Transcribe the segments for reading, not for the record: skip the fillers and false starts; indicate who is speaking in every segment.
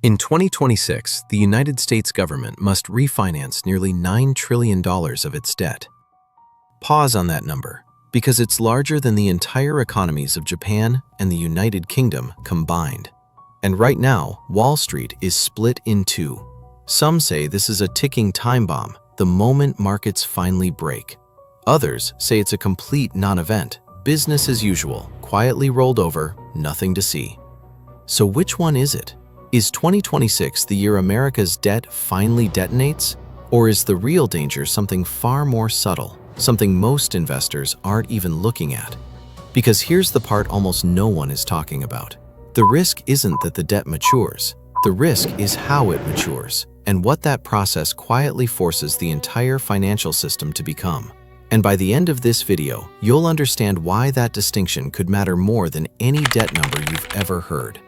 Speaker 1: In 2026, the United States government must refinance nearly $9 trillion of its debt. Pause on that number, because it's larger than the entire economies of Japan and the United Kingdom combined. And right now, Wall Street is split in two. Some say this is a ticking time bomb, the moment markets finally break. Others say it's a complete non-event, business as usual, quietly rolled over, nothing to see. So which one is it? Is 2026 the year America's debt finally detonates? Or is the real danger something far more subtle, something most investors aren't even looking at? Because here's the part almost no one is talking about. The risk isn't that the debt matures. The risk is how it matures, and what that process quietly forces the entire financial system to become. And by the end of this video, you'll understand why that distinction could matter more than any debt number you've ever heard.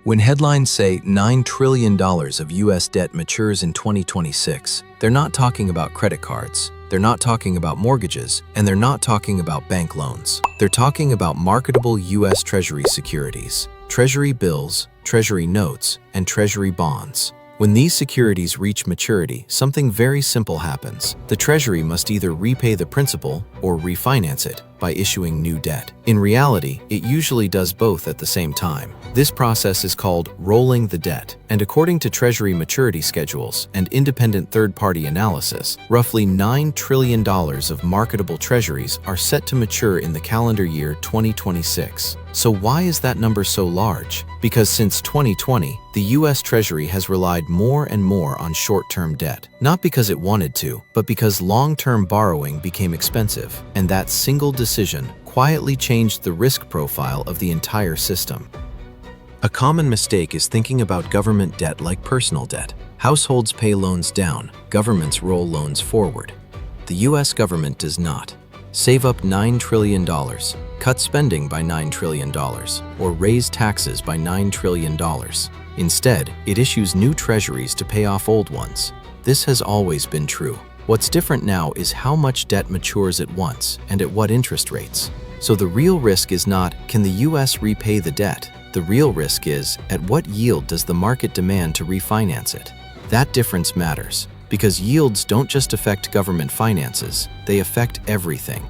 Speaker 1: When headlines say $9 trillion of U.S. debt matures in 2026, they're not talking about credit cards, they're not talking about mortgages, and they're not talking about bank loans. They're talking about marketable U.S. Treasury securities, Treasury bills, Treasury notes, and Treasury bonds. When these securities reach maturity, something very simple happens. The Treasury must either repay the principal or refinance it by issuing new debt. In reality, it usually does both at the same time. This process is called rolling the debt, and according to Treasury maturity schedules and independent third-party analysis, roughly $9 trillion of marketable treasuries are set to mature in the calendar year 2026. So why is that number so large? Because since 2020, the U.S. Treasury has relied more and more on short-term debt. Not because it wanted to, but because long-term borrowing became expensive, and that single decision quietly changed the risk profile of the entire system. A common mistake is thinking about government debt like personal debt. Households pay loans down, governments roll loans forward. The U.S. government does not. Save up $9 trillion, cut spending by $9 trillion, or raise taxes by $9 trillion. Instead, it issues new treasuries to pay off old ones. This has always been true. What's different now is how much debt matures at once and at what interest rates. So the real risk is not, can the U.S. repay the debt? The real risk is, at what yield does the market demand to refinance it? That difference matters, because yields don't just affect government finances, they affect everything.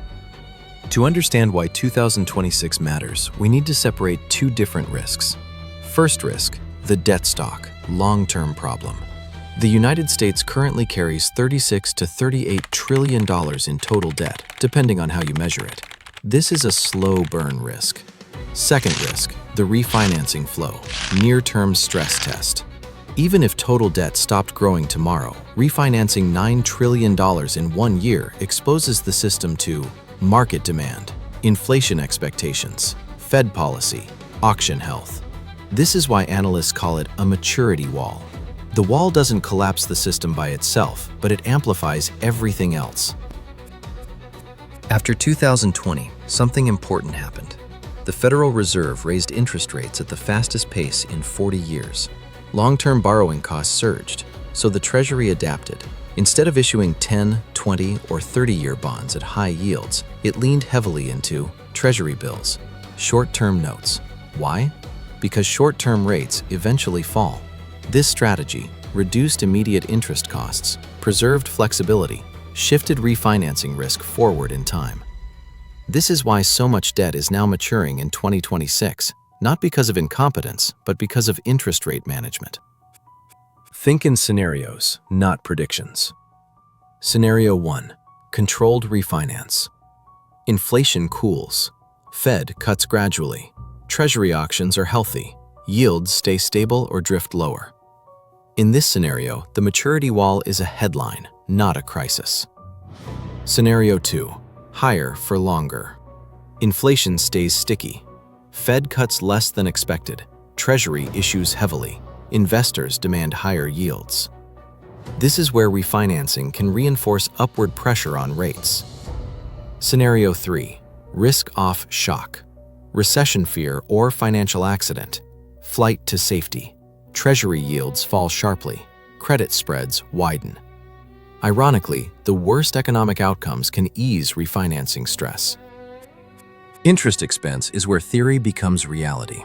Speaker 1: To understand why 2026 matters, we need to separate two different risks. First risk, the debt stock, long-term problem. The United States currently carries $36 to $38 trillion in total debt, depending on how you measure it. This is a slow burn risk. Second risk, the refinancing flow, near-term stress test. Even if total debt stopped growing tomorrow, refinancing $9 trillion in 1 year exposes the system to market demand, inflation expectations, Fed policy, auction health. This is why analysts call it a maturity wall. The wall doesn't collapse the system by itself, but it amplifies everything else. After 2020, something important happened. The Federal Reserve raised interest rates at the fastest pace in 40 years. Long-term borrowing costs surged, so the Treasury adapted. Instead of issuing 10, 20, or 30-year bonds at high yields, it leaned heavily into Treasury bills, short-term notes. Why? Because short-term rates eventually fall. This strategy reduced immediate interest costs, preserved flexibility, shifted refinancing risk forward in time. This is why so much debt is now maturing in 2026, not because of incompetence, but because of interest rate management. Think in scenarios, not predictions. Scenario 1. Controlled refinance. Inflation cools. Fed cuts gradually. Treasury auctions are healthy. Yields stay stable or drift lower. In this scenario, the maturity wall is a headline, not a crisis. Scenario 2. Higher for longer. Inflation stays sticky. Fed cuts less than expected. Treasury issues heavily. Investors demand higher yields. This is where refinancing can reinforce upward pressure on rates. Scenario 3. Risk-off shock. Recession fear or financial accident. Flight to safety. Treasury yields fall sharply. Credit spreads widen. Ironically, the worst economic outcomes can ease refinancing stress. Interest expense is where theory becomes reality.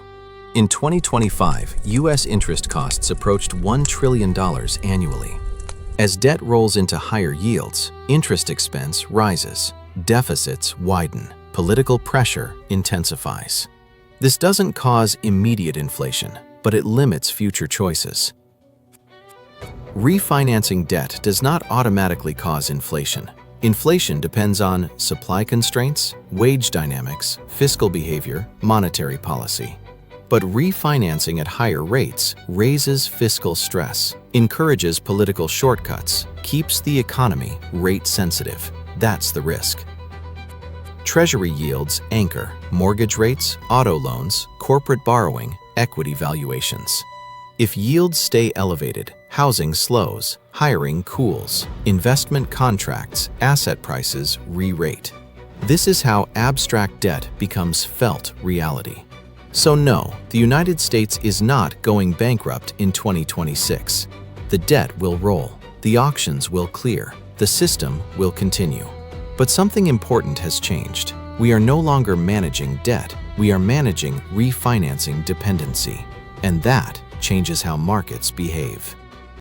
Speaker 1: In 2025, U.S. interest costs approached $1 trillion annually. As debt rolls into higher yields, interest expense rises, deficits widen, political pressure intensifies. This doesn't cause immediate inflation, but it limits future choices. Refinancing debt does not automatically cause inflation. Inflation depends on supply constraints, wage dynamics, fiscal behavior, monetary policy. But refinancing at higher rates raises fiscal stress, encourages political shortcuts, keeps the economy rate sensitive. That's the risk. Treasury yields anchor mortgage rates, auto loans, corporate borrowing, equity valuations. If yields stay elevated, housing slows, hiring cools, investment contracts, asset prices re-rate. This is how abstract debt becomes felt reality. So no, the United States is not going bankrupt in 2026. The debt will roll, the auctions will clear, the system will continue. But something important has changed. We are no longer managing debt, we are managing refinancing dependency. And that changes how markets behave.